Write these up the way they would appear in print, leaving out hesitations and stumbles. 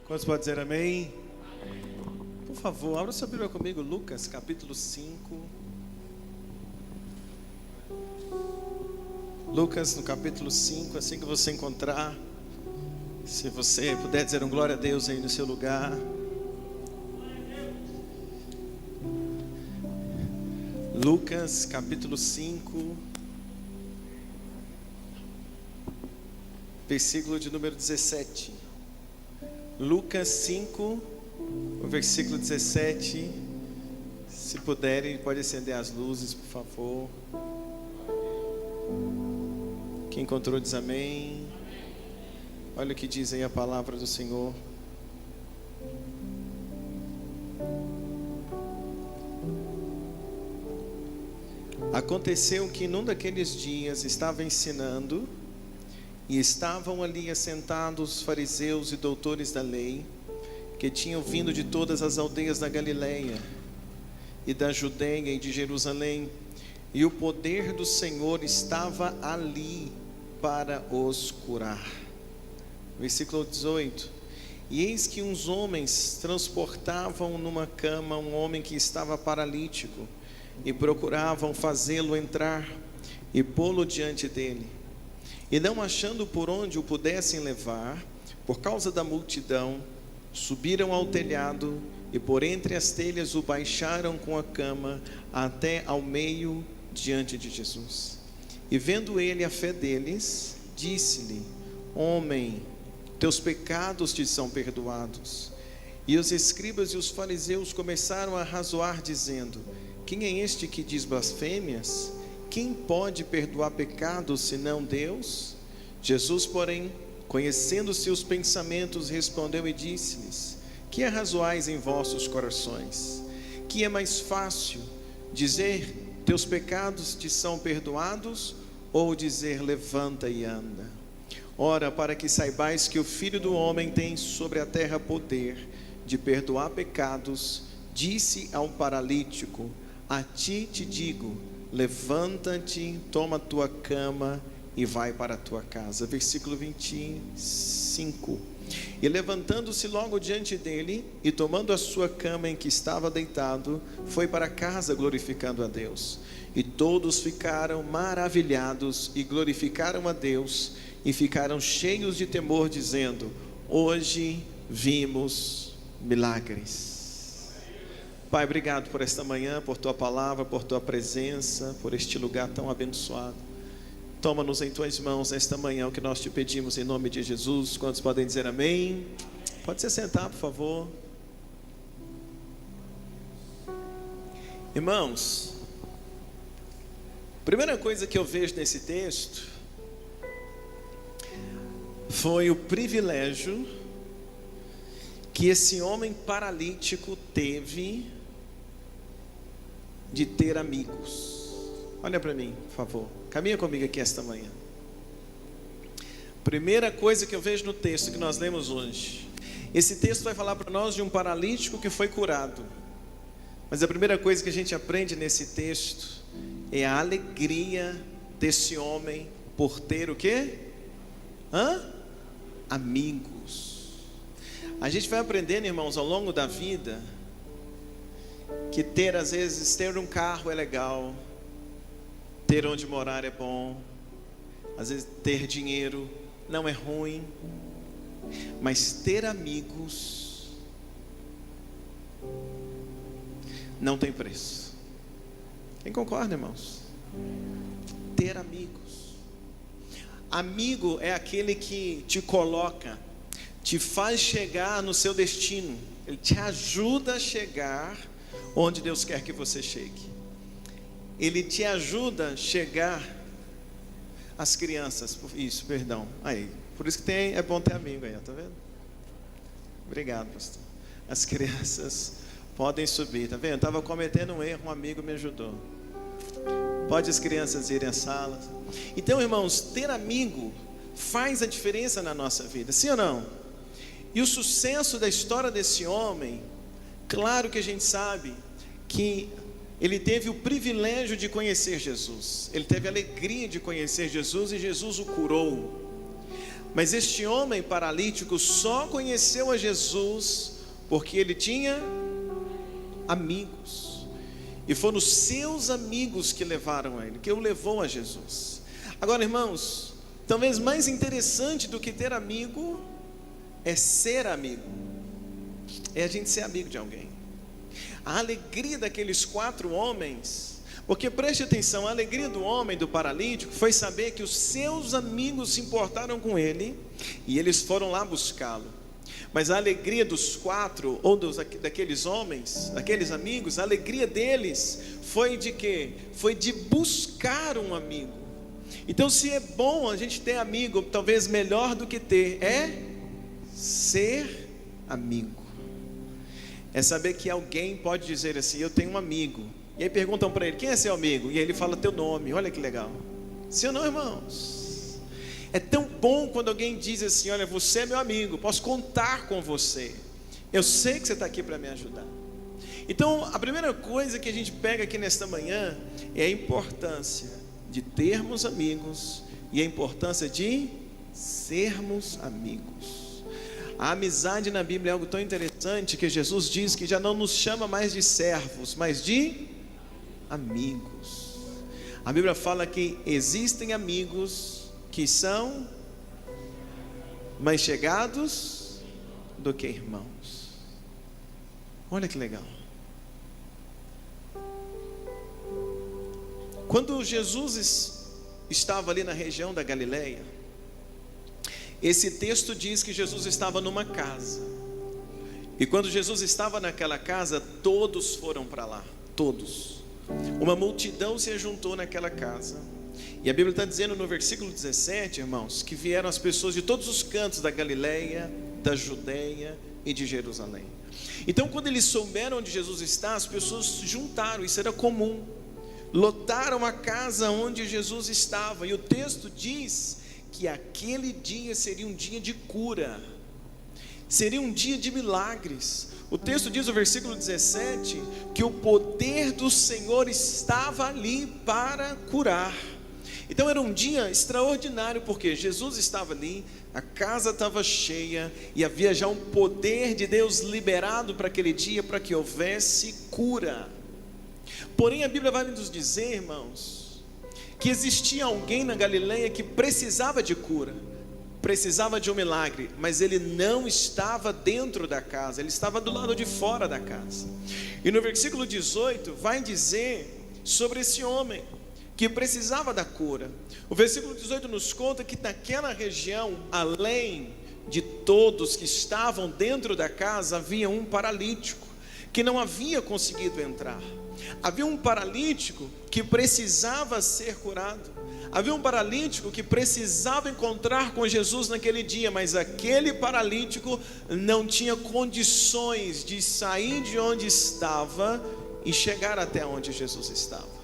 Quantos podem dizer amém? Por favor, abra sua Bíblia comigo, Lucas capítulo 5. Lucas no capítulo 5, assim que você encontrar, se você puder dizer um glória a Deus aí no seu lugar. Lucas capítulo 5, versículo de número 17. Lucas 5, o versículo 17. Se puderem, pode acender as luzes, por favor. Quem encontrou diz amém. Olha o que diz aí a palavra do Senhor. Aconteceu que num daqueles dias estava ensinando, e estavam ali assentados os fariseus e doutores da lei, que tinham vindo de todas as aldeias da Galileia e da Judeia e de Jerusalém, e o poder do Senhor estava ali para os curar. Versículo 18. E eis que uns homens transportavam numa cama um homem que estava paralítico, e procuravam fazê-lo entrar e pô-lo diante dele. E não achando por onde o pudessem levar, por causa da multidão, subiram ao telhado e por entre as telhas o baixaram com a cama até ao meio diante de Jesus. E vendo ele a fé deles, disse-lhe: Homem, teus pecados te são perdoados. E os escribas e os fariseus começaram a razoar, dizendo: Quem é este que diz blasfêmias? Quem pode perdoar pecados senão Deus? Jesus, porém, conhecendo seus pensamentos, respondeu e disse-lhes: Que arrazoais em vossos corações? Que é mais fácil dizer: Teus pecados te são perdoados, ou dizer: Levanta e anda? Ora, para que saibais que o Filho do Homem tem sobre a terra poder de perdoar pecados, disse ao paralítico: A ti te digo, levanta-te, toma a tua cama e vai para a tua casa. Versículo 25. E levantando-se logo diante dele, e tomando a sua cama em que estava deitado, foi para casa glorificando a Deus. E todos ficaram maravilhados e glorificaram a Deus, e ficaram cheios de temor, dizendo: Hoje vimos milagres. Pai, obrigado por esta manhã, por tua palavra, por tua presença, por este lugar tão abençoado. Toma-nos em tuas mãos nesta manhã, o que nós te pedimos em nome de Jesus. Quantos podem dizer amém? Pode se sentar, por favor. Irmãos, primeira coisa que eu vejo nesse texto foi o privilégio que esse homem paralítico teve de ter amigos. Olha para mim, por favor, caminha comigo aqui esta manhã. Primeira coisa que eu vejo no texto que nós lemos hoje, esse texto vai falar para nós de um paralítico que foi curado. Mas a primeira coisa que a gente aprende nesse texto é a alegria desse homem por ter o quê? Amigos. A gente vai aprendendo, irmãos, ao longo da vida, que às vezes ter um carro é legal, ter onde morar é bom, às vezes ter dinheiro não é ruim, mas ter amigos não tem preço. Quem concorda, irmãos? Ter amigos. Amigo é aquele que te coloca, te faz chegar no seu destino. Ele te ajuda a chegar onde Deus quer que você chegue. Ele te ajuda a chegar. As crianças, isso, perdão. Aí, por isso que é bom ter amigo aí, tá vendo? Obrigado, pastor. As crianças podem subir, tá vendo? Eu estava cometendo um erro, um amigo me ajudou. Pode as crianças irem à sala. Então, irmãos, ter amigo faz a diferença na nossa vida, sim ou não? E o sucesso da história desse homem, claro que a gente sabe que ele teve o privilégio de conhecer Jesus, ele teve a alegria de conhecer Jesus e Jesus o curou. Mas este homem paralítico só conheceu a Jesus porque ele tinha amigos. E foram os seus amigos que levaram a ele, que o levou a Jesus. Agora, irmãos, talvez mais interessante do que ter amigo é ser amigo. É a gente ser amigo de alguém. A alegria daqueles 4 homens, porque preste atenção, a alegria do homem, do paralítico, foi saber que os seus amigos se importaram com ele e eles foram lá buscá-lo. Mas a alegria dos 4, ou daqueles homens, daqueles amigos, a alegria deles foi de quê? Foi de buscar um amigo. Então, se é bom a gente ter amigo, talvez melhor do que ter é ser amigo. É saber que alguém pode dizer assim: eu tenho um amigo. E aí perguntam para ele: quem é seu amigo? E aí ele fala teu nome. Olha que legal. Sim ou não, irmãos? É tão bom quando alguém diz assim: olha, você é meu amigo, posso contar com você, eu sei que você está aqui para me ajudar. Então, a primeira coisa que a gente pega aqui nesta manhã é a importância de termos amigos e a importância de sermos amigos. A amizade na Bíblia é algo tão interessante que Jesus diz que já não nos chama mais de servos, mas de amigos. A Bíblia fala que existem amigos que são mais chegados do que irmãos. Olha que legal. Quando Jesus estava ali na região da Galileia, esse texto diz que Jesus estava numa casa. E quando Jesus estava naquela casa, todos foram para lá, todos. Uma multidão se juntou naquela casa. E a Bíblia está dizendo no versículo 17, irmãos, que vieram as pessoas de todos os cantos da Galileia, da Judeia e de Jerusalém. Então, quando eles souberam onde Jesus está, as pessoas se juntaram, isso era comum. Lotaram a casa onde Jesus estava. E o texto diz que aquele dia seria um dia de cura, seria um dia de milagres. O texto diz no versículo 17 que o poder do Senhor estava ali para curar. Então era um dia extraordinário, porque Jesus estava ali, a casa estava cheia e havia já um poder de Deus liberado para aquele dia, para que houvesse cura. Porém a Bíblia vai nos dizer, irmãos, que existia alguém na Galileia que precisava de cura, precisava de um milagre, mas ele não estava dentro da casa, ele estava do lado de fora da casa. E no versículo 18 vai dizer sobre esse homem que precisava da cura. O versículo 18 nos conta que naquela região, além de todos que estavam dentro da casa, havia um paralítico que não havia conseguido entrar. Havia um paralítico que precisava ser curado. Havia um paralítico que precisava encontrar com Jesus naquele dia, mas aquele paralítico não tinha condições de sair de onde estava e chegar até onde Jesus estava.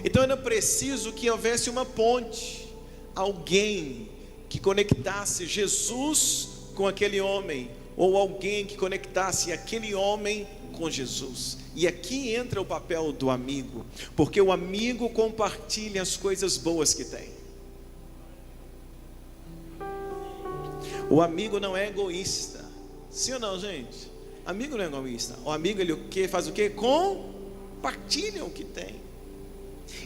Então era preciso que houvesse uma ponte, alguém que conectasse Jesus com aquele homem, ou alguém que conectasse aquele homem com Jesus. E aqui entra o papel do amigo, porque o amigo compartilha as coisas boas que tem. O amigo não é egoísta. Sim ou não, gente? Amigo não é egoísta. O amigo, ele faz o quê? Compartilha o que tem.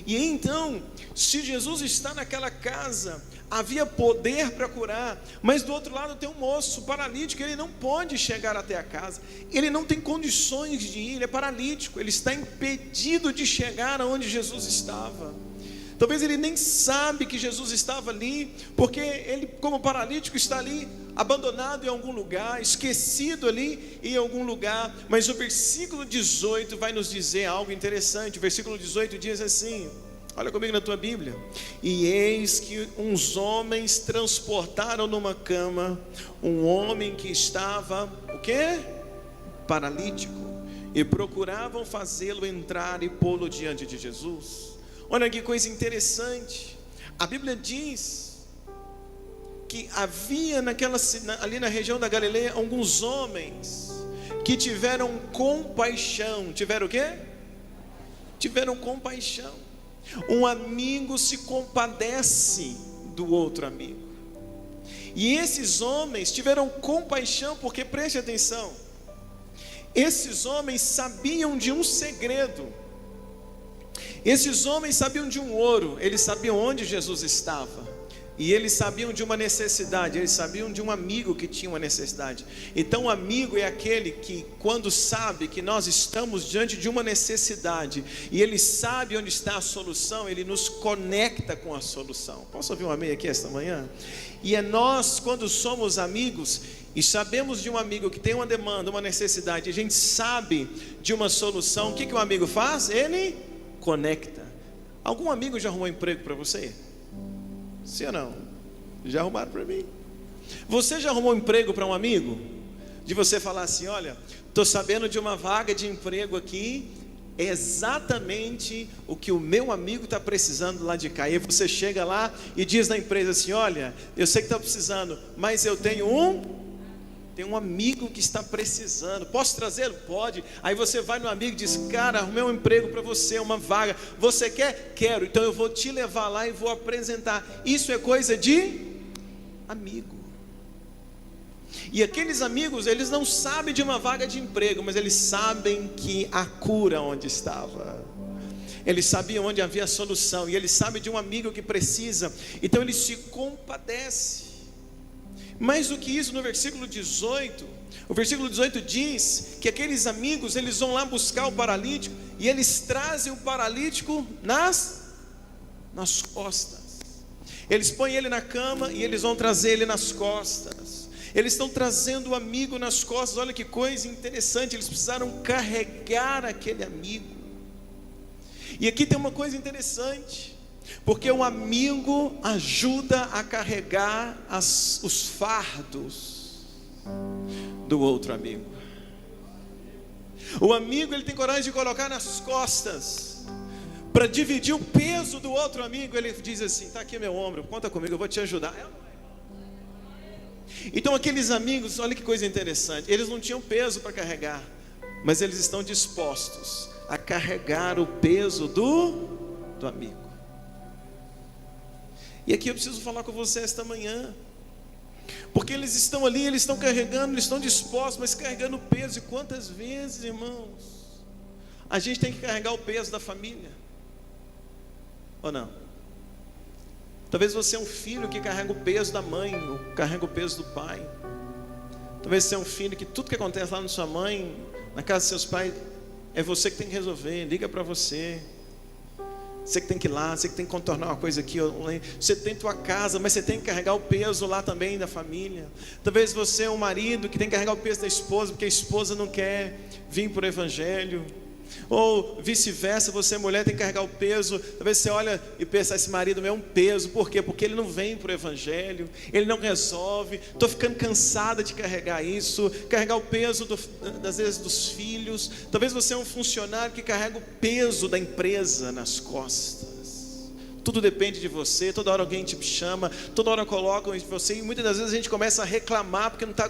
E então, se Jesus está naquela casa, havia poder para curar, mas do outro lado tem um moço paralítico, ele não pode chegar até a casa, ele não tem condições de ir, ele é paralítico, ele está impedido de chegar aonde Jesus estava. Talvez ele nem sabe que Jesus estava ali, porque ele, como paralítico, está ali abandonado em algum lugar, esquecido ali em algum lugar. Mas o versículo 18 vai nos dizer algo interessante. O versículo 18 diz assim, olha comigo na tua Bíblia: e eis que uns homens transportaram numa cama um homem que estava, o quê? Paralítico, e procuravam fazê-lo entrar e pô-lo diante de Jesus. Olha que coisa interessante. A Bíblia diz que havia ali na região da Galileia alguns homens que tiveram compaixão. Tiveram o quê? Tiveram compaixão. Um amigo se compadece do outro amigo. E esses homens tiveram compaixão, porque preste atenção, esses homens sabiam de um segredo. Esses homens sabiam de um ouro, eles sabiam onde Jesus estava. E eles sabiam de uma necessidade, eles sabiam de um amigo que tinha uma necessidade. Então o amigo é aquele que, quando sabe que nós estamos diante de uma necessidade, e ele sabe onde está a solução, ele nos conecta com a solução. Posso ouvir um amém aqui esta manhã? E é nós, quando somos amigos, e sabemos de um amigo que tem uma demanda, uma necessidade, a gente sabe de uma solução, o que o amigo faz? Ele conecta. Algum amigo já arrumou emprego para você? Sim ou não? Já arrumaram para mim. Você já arrumou emprego para um amigo? De você falar assim: olha, estou sabendo de uma vaga de emprego aqui, é exatamente o que o meu amigo está precisando lá de cá. E aí você chega lá e diz na empresa assim: olha, eu sei que está precisando, mas eu tenho um amigo que está precisando, posso trazê-lo? Pode. Aí você vai no amigo e diz: cara, arrumei um emprego para você, uma vaga, você quer? Quero, então eu vou te levar lá e vou apresentar. Isso é coisa de amigo. E aqueles amigos, eles não sabem de uma vaga de emprego, mas eles sabem que a cura onde estava, eles sabiam onde havia a solução, e eles sabem de um amigo que precisa, então eles se compadecem. Mais do que isso, no versículo 18, o versículo 18 diz que aqueles amigos, eles vão lá buscar o paralítico, e eles trazem o paralítico nas costas. Eles põem ele na cama e eles vão trazer ele nas costas. Eles estão trazendo o amigo nas costas. Olha que coisa interessante, eles precisaram carregar aquele amigo. E aqui tem uma coisa interessante, porque o amigo ajuda a carregar os fardos do outro amigo. O amigo, ele tem coragem de colocar nas costas, para dividir o peso do outro amigo. Ele diz assim: está aqui meu ombro, conta comigo, eu vou te ajudar. Então aqueles amigos, olha que coisa interessante, eles não tinham peso para carregar, mas eles estão dispostos a carregar o peso do amigo. E aqui eu preciso falar com você esta manhã, porque eles estão ali, eles estão carregando, eles estão dispostos, mas carregando o peso. E quantas vezes, irmãos, a gente tem que carregar o peso da família? Ou não? Talvez você é um filho que carrega o peso da mãe, ou carrega o peso do pai. Talvez você é um filho que tudo que acontece lá na sua mãe, na casa dos seus pais, é você que tem que resolver. Liga para você, você que tem que ir lá, você que tem que contornar uma coisa aqui. Você tem tua casa, mas você tem que carregar o peso lá também da família. Talvez você é um marido que tem que carregar o peso da esposa, porque a esposa não quer vir para o evangelho. Ou vice-versa, você mulher tem que carregar o peso. Talvez você olha e pensa: esse marido meu é um peso. Por quê? Porque ele não vem para o evangelho, ele não resolve. Estou ficando cansada de carregar isso. Carregar o peso das vezes dos filhos. Talvez você é um funcionário que carrega o peso da empresa nas costas. Tudo depende de você. Toda hora alguém te chama, toda hora colocam em você, e muitas das vezes a gente começa a reclamar porque não está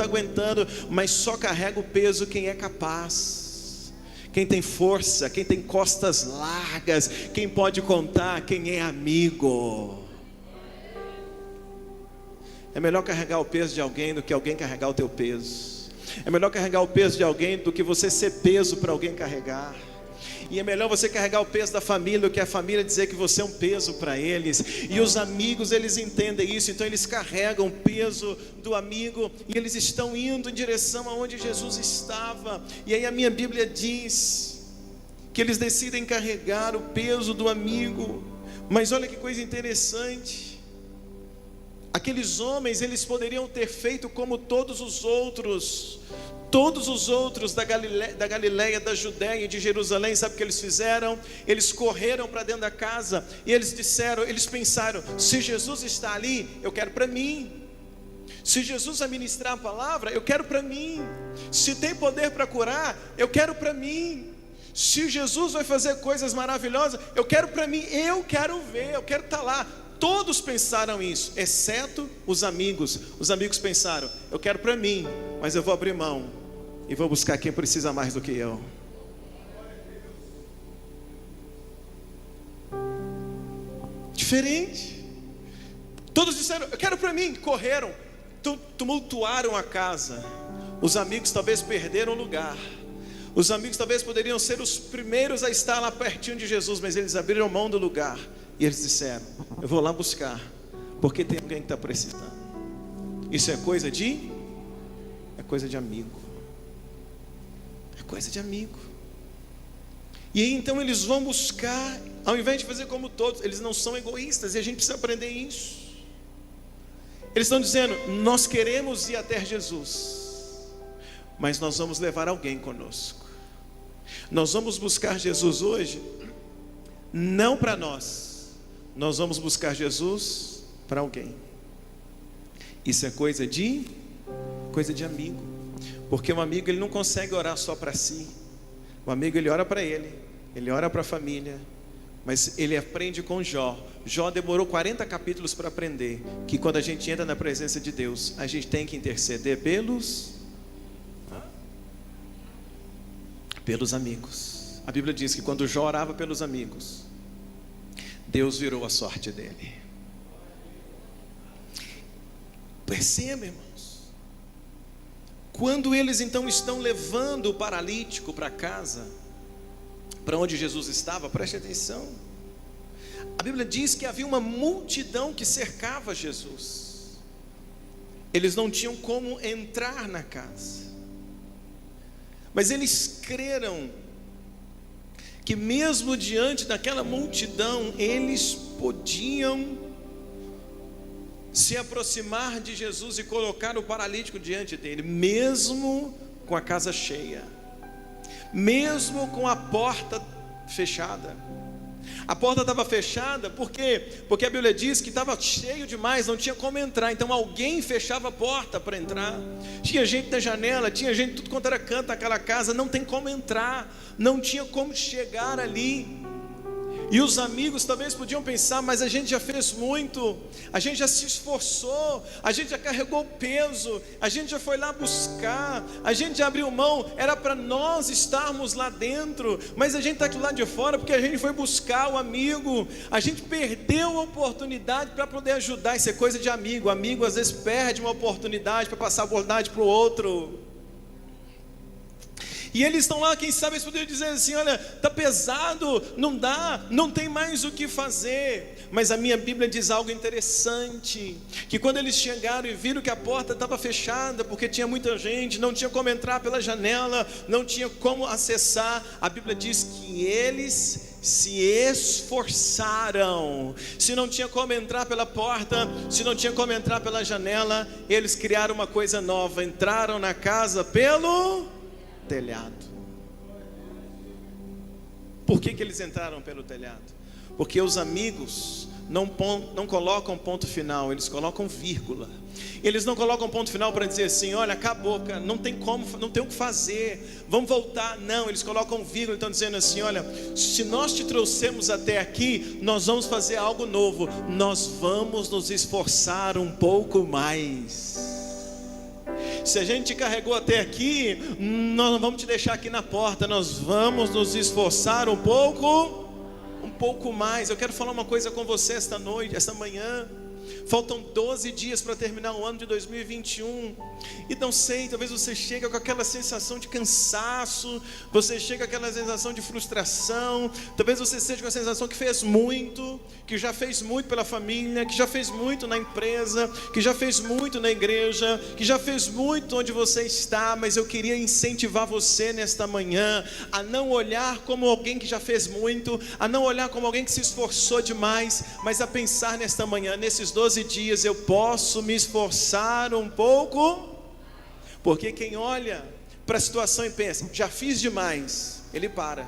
aguentando, mas só carrega o peso quem é capaz, quem tem força, quem tem costas largas, quem pode contar, quem é amigo. É melhor carregar o peso de alguém do que alguém carregar o teu peso. É melhor carregar o peso de alguém do que você ser peso para alguém carregar. E é melhor você carregar o peso da família do que a família dizer que você é um peso para eles. E os amigos, eles entendem isso, então eles carregam o peso do amigo, e eles estão indo em direção aonde Jesus estava. E aí a minha Bíblia diz que eles decidem carregar o peso do amigo. Mas olha que coisa interessante, aqueles homens, eles poderiam ter feito como todos os outros da Galileia, da Judéia e de Jerusalém. Sabe o que eles fizeram? Eles correram para dentro da casa e eles pensaram: se Jesus está ali, eu quero para mim. Se Jesus vai ministrar a palavra, eu quero para mim. Se tem poder para curar, eu quero para mim. Se Jesus vai fazer coisas maravilhosas, eu quero para mim. Eu quero ver, eu quero estar lá. Todos pensaram isso, exceto os amigos. Os amigos pensaram: eu quero para mim, mas eu vou abrir mão e vou buscar quem precisa mais do que eu. Diferente. Todos disseram: eu quero para mim. Correram, tumultuaram a casa. Os amigos talvez perderam lugar. Os amigos talvez poderiam ser os primeiros a estar lá pertinho de Jesus, mas eles abriram mão do lugar. E eles disseram: eu vou lá buscar, porque tem alguém que está precisando. Isso é coisa de amigo. É coisa de amigo. E aí então eles vão buscar, ao invés de fazer como todos. Eles não são egoístas, e a gente precisa aprender isso. Eles estão dizendo: nós queremos ir até Jesus, mas nós vamos levar alguém conosco. Nós vamos buscar Jesus hoje, não para nós. Nós vamos buscar Jesus para alguém. Isso é coisa de amigo. Porque um amigo, ele não consegue orar só para si. O amigo, ele ora para ele ora para a família. Mas ele aprende com Jó. Jó demorou 40 capítulos para aprender que quando a gente entra na presença de Deus, a gente tem que interceder pelos amigos. A Bíblia diz que quando Jó orava pelos amigos, Deus virou a sorte dele. Perceba, irmãos, quando eles então estão levando o paralítico para casa, para onde Jesus estava, preste atenção. A Bíblia diz que havia uma multidão que cercava Jesus. Eles não tinham como entrar na casa, mas eles creram que mesmo diante daquela multidão, eles podiam se aproximar de Jesus e colocar o paralítico diante dele, mesmo com a casa cheia, mesmo com a porta fechada. A porta estava fechada porque a Bíblia diz que estava cheio demais, não tinha como entrar. Então alguém fechava a porta para entrar. Tinha gente na janela, tinha gente tudo quanto era canto naquela casa. Não tem como entrar, não tinha como chegar ali. E os amigos talvez podiam pensar: mas a gente já fez muito, a gente já se esforçou, a gente já carregou peso, a gente já foi lá buscar, a gente já abriu mão. Era para nós estarmos lá dentro, mas a gente está aqui lá de fora porque a gente foi buscar o amigo. A gente perdeu a oportunidade para poder ajudar. Isso é coisa de amigo. Amigo às vezes perde uma oportunidade para passar a oportunidade para o outro. E eles estão lá, quem sabe eles poderiam dizer assim: olha, está pesado, não dá, não tem mais o que fazer. Mas a minha Bíblia diz algo interessante, que quando eles chegaram e viram que a porta estava fechada, porque tinha muita gente, não tinha como entrar pela janela, não tinha como acessar, a Bíblia diz que eles se esforçaram. Se não tinha como entrar pela porta, se não tinha como entrar pela janela, eles criaram uma coisa nova: entraram na casa pelo telhado. Por que eles entraram pelo telhado? Porque os amigos não colocam ponto final, eles colocam vírgula. Eles não colocam ponto final para dizer assim: olha, acabou, cara, não tem como, não tem o que fazer, vamos voltar. Não, eles colocam vírgula, estão dizendo assim: olha, se nós te trouxemos até aqui, nós vamos fazer algo novo, nós vamos nos esforçar um pouco mais. Se a gente te carregou até aqui, nós não vamos te deixar aqui na porta, nós vamos nos esforçar um pouco mais. Eu quero falar uma coisa com você esta noite, esta manhã. Faltam 12 dias para terminar o ano de 2021. E não sei, talvez você chegue com aquela sensação de cansaço, você chega com aquela sensação de frustração, talvez você esteja com a sensação que fez muito, que já fez muito pela família, que já fez muito na empresa, que já fez muito na igreja, que já fez muito onde você está. Mas eu queria incentivar você nesta manhã a não olhar como alguém que já fez muito, a não olhar como alguém que se esforçou demais, mas a pensar nesta manhã: nesses 12 dias eu posso me esforçar um pouco. Porque quem olha para a situação e pensa: já fiz demais, ele para.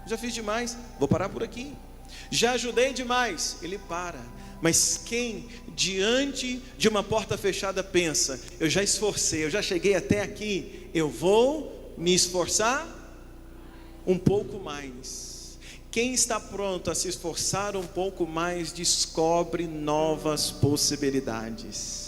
Já fiz demais, vou parar por aqui. Já ajudei demais, ele para. Mas quem diante de uma porta fechada pensa: eu já esforcei, eu já cheguei até aqui, eu vou me esforçar um pouco mais. Quem está pronto a se esforçar um pouco mais descobre novas possibilidades.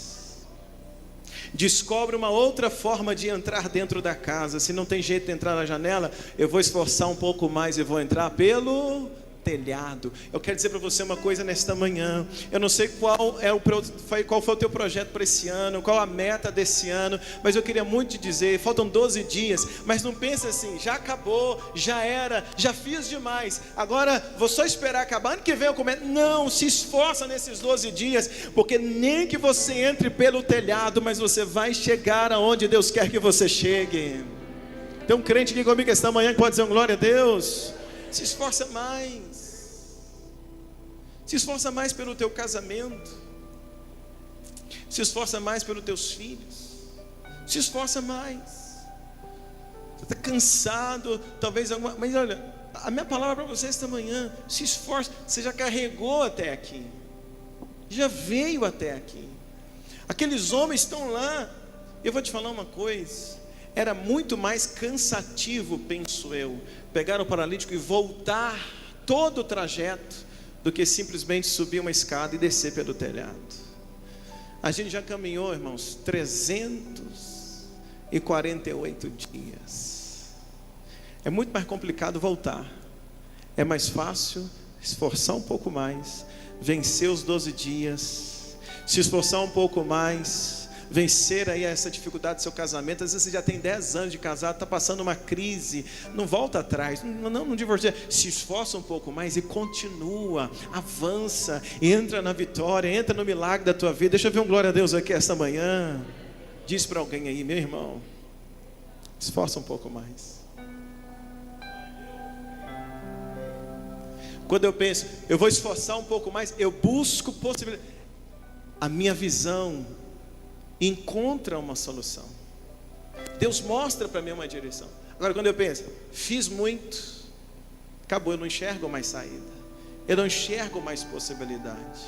Descobre uma outra forma de entrar dentro da casa. Se não tem jeito de entrar na janela, eu vou esforçar um pouco mais e vou entrar pelo telhado. Eu quero dizer para você uma coisa nesta manhã. Eu não sei qual foi o teu projeto para esse ano, qual a meta desse ano, mas eu queria muito te dizer, faltam 12 dias, mas não pense assim, já acabou, já era, já fiz demais, agora vou só esperar acabar, ano que vem eu começo. Não, se esforça nesses 12 dias, porque nem que você entre pelo telhado, mas você vai chegar aonde Deus quer que você chegue. Tem um crente aqui comigo esta manhã que pode dizer um glória a Deus. Se esforça mais. Se esforça mais pelo teu casamento. Se esforça mais pelos teus filhos. Se esforça mais. Você está cansado, talvez alguma... Mas olha, a minha palavra para você esta manhã: se esforça. Você já carregou até aqui. Já veio até aqui. Aqueles homens estão lá. Eu vou te falar uma coisa. Era muito mais cansativo, penso eu, pegar o paralítico e voltar todo o trajeto, do que simplesmente subir uma escada e descer pelo telhado. A gente já caminhou, irmãos, 348 dias. É muito mais complicado voltar. É mais fácil esforçar um pouco mais, vencer os 12 dias, se esforçar um pouco mais, vencer aí essa dificuldade do seu casamento. Às vezes você já tem 10 anos de casado, está passando uma crise, não volta atrás, não divorcia, se esforça um pouco mais e continua, avança, entra na vitória, entra no milagre da tua vida. Deixa eu ver um glória a Deus aqui esta manhã. Diz para alguém aí: meu irmão, esforça um pouco mais. Quando eu penso, eu vou esforçar um pouco mais, eu busco possibilidade, a minha visão encontra uma solução. Deus mostra para mim uma direção. Agora, quando eu penso, fiz muito, acabou, eu não enxergo mais saída, eu não enxergo mais possibilidade.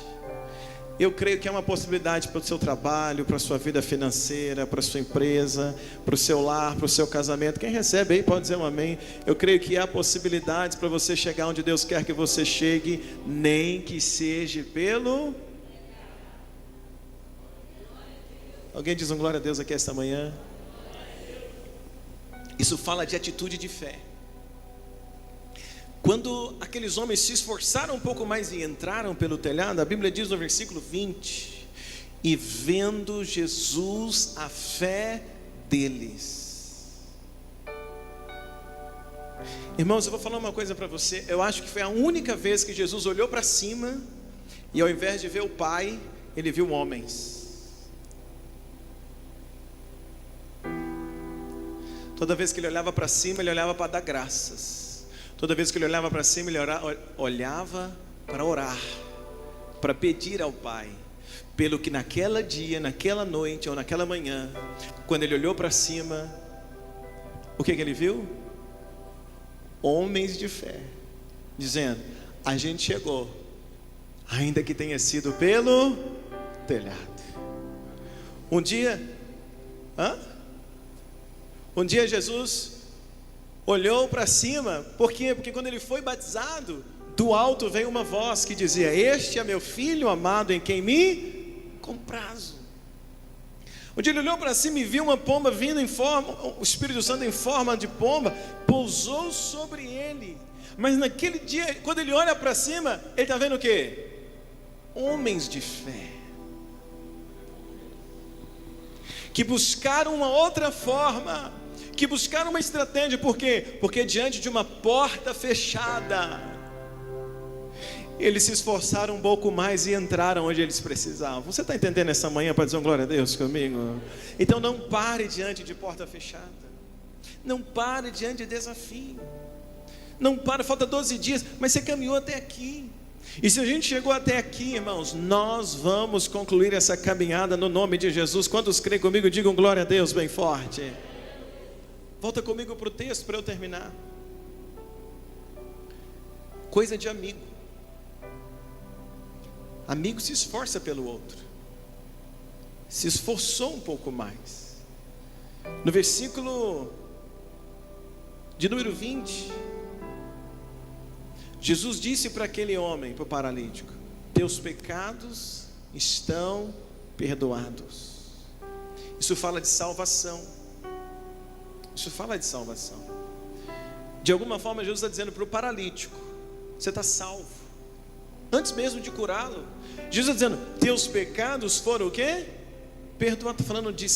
Eu creio que é uma possibilidade para o seu trabalho, para a sua vida financeira, para a sua empresa, para o seu lar, para o seu casamento. Quem recebe aí pode dizer um amém. Eu creio que há possibilidades para você chegar onde Deus quer que você chegue, nem que seja pelo... Alguém diz um glória a Deus aqui esta manhã? Isso fala de atitude de fé. Quando aqueles homens se esforçaram um pouco mais e entraram pelo telhado, a Bíblia diz no versículo 20: e vendo Jesus a fé deles. Irmãos, eu vou falar uma coisa para você. Eu acho que foi a única vez que Jesus olhou para cima e, ao invés de ver o Pai, ele viu homens. Toda vez que ele olhava para cima, ele olhava para dar graças. Toda vez que ele olhava para cima, ele olhava para orar, para pedir ao Pai, pelo que naquela dia, naquela noite ou naquela manhã, quando ele olhou para cima, o que ele viu? Homens de fé, dizendo: a gente chegou, ainda que tenha sido pelo telhado. Um dia Jesus olhou para cima. Por quê? Porque quando ele foi batizado, do alto veio uma voz que dizia: este é meu filho amado, em quem me comprazo. Um dia ele olhou para cima e viu uma pomba vindo em forma, o Espírito Santo em forma de pomba, pousou sobre ele. Mas naquele dia, quando ele olha para cima, ele está vendo o quê? Homens de fé, que buscaram uma outra forma, que buscaram uma estratégia. Por quê? Porque diante de uma porta fechada, eles se esforçaram um pouco mais e entraram onde eles precisavam. Você está entendendo essa manhã para dizer um glória a Deus comigo? Então não pare diante de porta fechada, não pare diante de desafio, não pare. Falta 12 dias, mas você caminhou até aqui. E se a gente chegou até aqui, irmãos, nós vamos concluir essa caminhada no nome de Jesus. Quantos creem comigo, digam glória a Deus bem forte. Volta comigo para o texto para eu terminar. Coisa de amigo. Amigo se esforça pelo outro, se esforçou um pouco mais. No versículo de número 20, Jesus disse para aquele homem, para o paralítico: teus pecados estão perdoados. Isso fala de salvação. Isso fala de salvação. De alguma forma Jesus está dizendo para o paralítico: Você está salvo. Antes mesmo de curá-lo, Jesus está dizendo: teus pecados foram o quê? Perdoados. Está falando de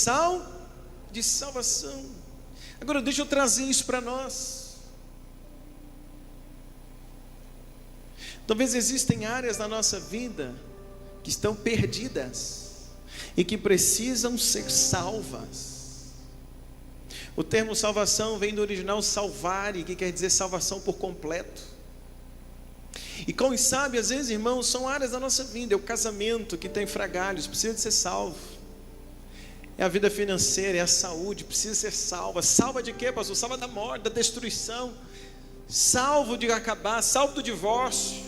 salvação. Agora deixa eu trazer isso para nós. Talvez existem áreas da nossa vida que estão perdidas e que precisam ser salvas. O termo salvação vem do original salvare, que quer dizer salvação por completo. E como sabe, às vezes, irmãos, são áreas da nossa vida. É o casamento que tem frangalhos, precisa de ser salvo. É a vida financeira, é a saúde, precisa ser salva. Salva de quê, pastor? Salva da morte, da destruição. Salvo de acabar, salvo do divórcio.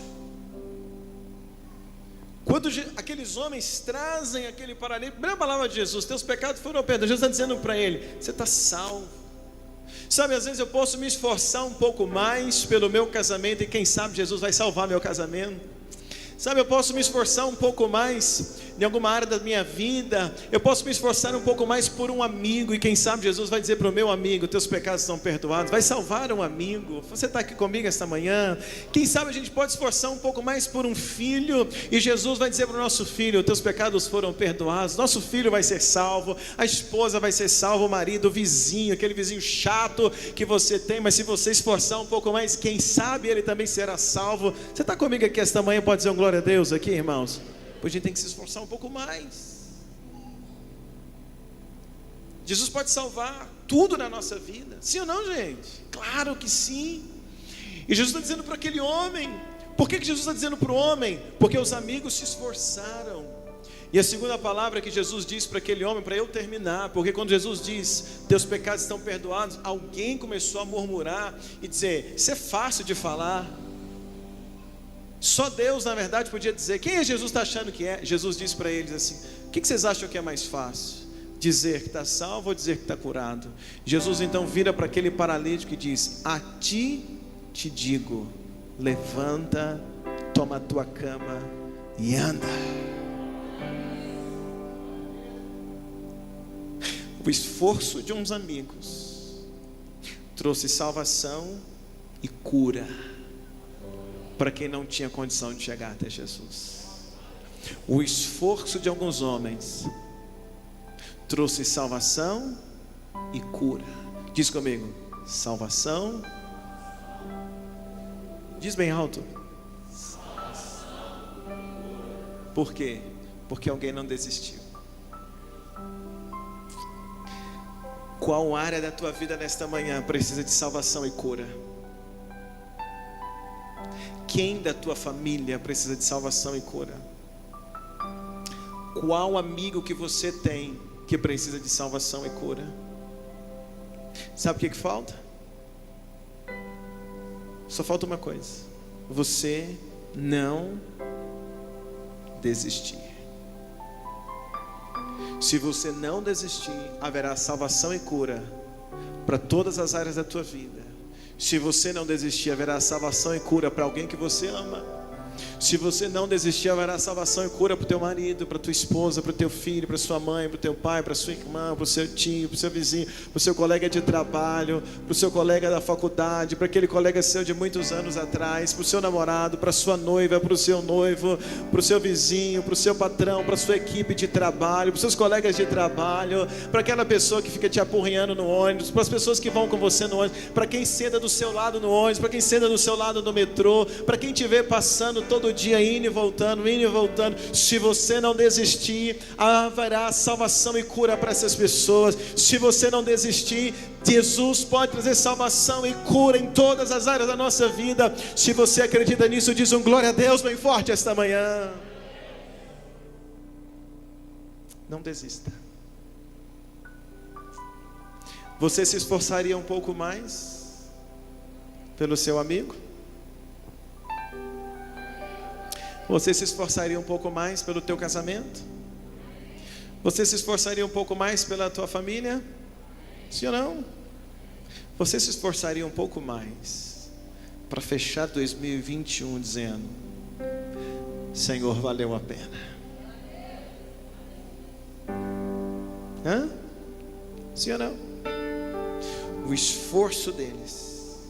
Quando aqueles homens trazem aquele paralítico, primeira palavra de Jesus: teus pecados foram perdoados. Jesus está dizendo para ele: você está salvo. Sabe, às vezes eu posso me esforçar um pouco mais pelo meu casamento, e quem sabe Jesus vai salvar meu casamento. Sabe, eu posso me esforçar um pouco mais em alguma área da minha vida. Eu posso me esforçar um pouco mais por um amigo, e quem sabe Jesus vai dizer para o meu amigo: teus pecados estão perdoados. Vai salvar um amigo. Você está aqui comigo esta manhã. Quem sabe a gente pode esforçar um pouco mais por um filho, e Jesus vai dizer para o nosso filho: teus pecados foram perdoados. Nosso filho vai ser salvo, a esposa vai ser salva, o marido, o vizinho, aquele vizinho chato que você tem, mas se você esforçar um pouco mais, quem sabe ele também será salvo. Você está comigo aqui esta manhã? Pode dizer um glória a Deus aqui, irmãos? Pois a gente tem que se esforçar um pouco mais. Jesus pode salvar tudo na nossa vida, sim ou não, gente? Claro que sim. E Jesus está dizendo para aquele homem. Por que Jesus está dizendo para o homem? Porque os amigos se esforçaram. E a segunda palavra que Jesus diz para aquele homem, para eu terminar, porque quando Jesus diz: teus pecados estão perdoados, alguém começou a murmurar e dizer: isso é fácil de falar. Só Deus, na verdade, podia dizer. Quem é Jesus está achando que é? Jesus disse para eles assim: o que vocês acham que é mais fácil? Dizer que está salvo ou dizer que está curado? Jesus então vira para aquele paralítico e diz: a ti te digo, levanta, toma a tua cama e anda. O esforço de uns amigos trouxe salvação e cura para quem não tinha condição de chegar até Jesus. O esforço de alguns homens trouxe salvação e cura. Diz comigo: salvação. Diz bem alto. Por quê? Porque alguém não desistiu. Qual área da tua vida nesta manhã precisa de salvação e cura? Quem da tua família precisa de salvação e cura? Qual amigo que você tem que precisa de salvação e cura? Sabe o que falta? Só falta uma coisa: você não desistir. Se você não desistir, haverá salvação e cura para todas as áreas da tua vida. Se você não desistir, haverá salvação e cura para alguém que você ama. Se você não desistir, haverá salvação e cura para o teu marido, para a tua esposa, para o teu filho, para a sua mãe, para o teu pai, para a sua irmã, para o seu tio, para o seu vizinho, para o seu colega de trabalho, para o seu colega da faculdade, para aquele colega seu de muitos anos atrás, para o seu namorado, para a sua noiva, para o seu noivo, para o seu vizinho, para o seu patrão, para a sua equipe de trabalho, para os seus colegas de trabalho, para aquela pessoa que fica te apurrinhando no ônibus, para as pessoas que vão com você no ônibus, para quem senta do seu lado no ônibus, para quem senta do seu lado no metrô, para quem te vê passando todo dia, indo e voltando, indo e voltando. Se você não desistir, haverá salvação e cura para essas pessoas. Se você não desistir, Jesus pode trazer salvação e cura em todas as áreas da nossa vida. Se você acredita nisso, diz um glória a Deus bem forte esta manhã. Não desista. Você se esforçaria um pouco mais pelo seu amigo? Você se esforçaria um pouco mais pelo teu casamento? Você se esforçaria um pouco mais pela tua família? Sim ou não? Você se esforçaria um pouco mais para fechar 2021 dizendo: Senhor, valeu a pena. Hã? Sim ou não? O esforço deles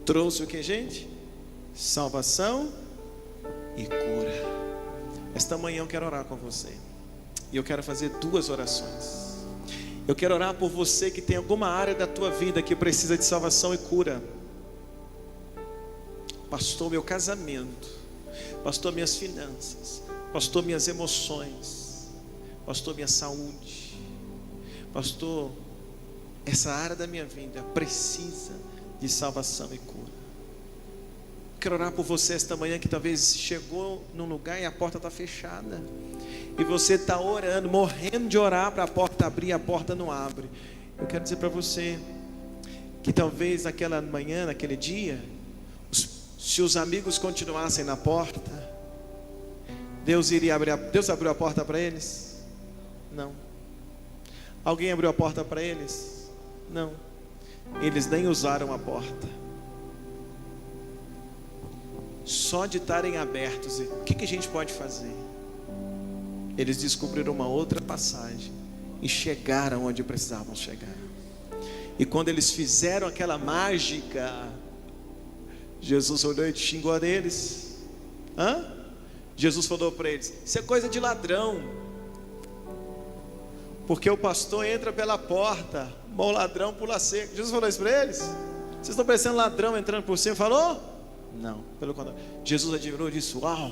trouxe o que, gente? salvação e cura. Esta manhã eu quero orar com você. E eu quero fazer 2 orações. Eu quero orar por você que tem alguma área da tua vida que precisa de salvação e cura. Pastor, meu casamento. Pastor, minhas finanças. Pastor, minhas emoções. Pastor, minha saúde. Pastor, essa área da minha vida precisa de salvação e cura. Quero orar por você esta manhã que talvez chegou num lugar e a porta está fechada. E você está orando, morrendo de orar para a porta abrir, a porta não abre. Eu quero dizer para você que talvez naquela manhã, naquele dia, se os amigos continuassem na porta, Deus iria abrir. Deus abriu a porta para eles? Não. Alguém abriu a porta para eles? Não. Eles nem usaram a porta. Só de estarem abertos, o que a gente pode fazer? Eles descobriram uma outra passagem e chegaram onde precisavam chegar. E quando eles fizeram aquela mágica, Jesus olhou e xingou a eles. Jesus falou para eles: isso é coisa de ladrão. Porque o pastor entra pela porta, bom ladrão pula seco. Jesus falou isso para eles? Vocês estão parecendo ladrão entrando por cima? Falou? Não, pelo contrário. Jesus admirou e disse: uau,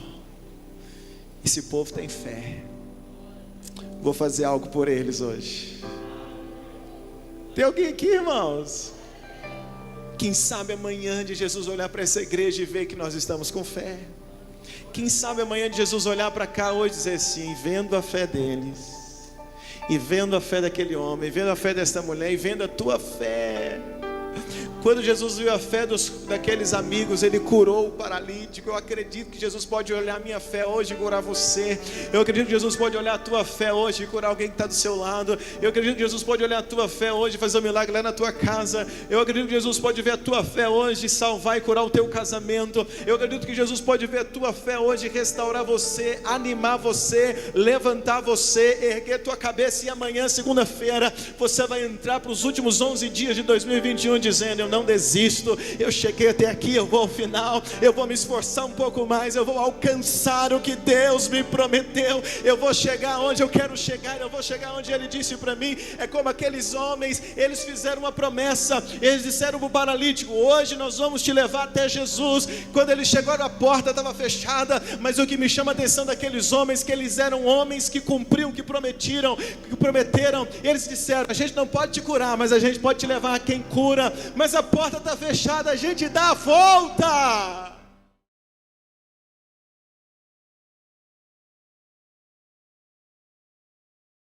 esse povo tem fé. Vou fazer algo por eles hoje. Tem alguém aqui, irmãos? Quem sabe amanhã de Jesus olhar para essa igreja e ver que nós estamos com fé. Quem sabe amanhã de Jesus olhar para cá hoje e dizer assim: vendo a fé deles, e vendo a fé daquele homem, vendo a fé desta mulher, e vendo a tua fé. Quando Jesus viu a fé daqueles amigos, Ele curou o paralítico. Eu acredito que Jesus pode olhar a minha fé hoje e curar você. Eu acredito que Jesus pode olhar a tua fé hoje e curar alguém que está do seu lado. Eu acredito que Jesus pode olhar a tua fé hoje e fazer um milagre lá na tua casa. Eu acredito que Jesus pode ver a tua fé hoje e salvar e curar o teu casamento. Eu acredito que Jesus pode ver a tua fé hoje e restaurar você, animar você, levantar você, erguer tua cabeça. E amanhã, segunda-feira, você vai entrar para os últimos 11 dias de 2021 dizendo: eu não desisto, eu cheguei até aqui, eu vou ao final, eu vou me esforçar um pouco mais, eu vou alcançar o que Deus me prometeu, eu vou chegar onde eu quero chegar, eu vou chegar onde Ele disse para mim. É como aqueles homens, eles fizeram uma promessa, eles disseram para o paralítico: hoje nós vamos te levar até Jesus. Quando eles chegaram, a porta estava fechada, mas o que me chama a atenção daqueles homens, que eles eram homens que cumpriam, que prometeram, eles disseram: a gente não pode te curar, mas a gente pode te levar a quem cura. Mas a porta está fechada, a gente dá a volta.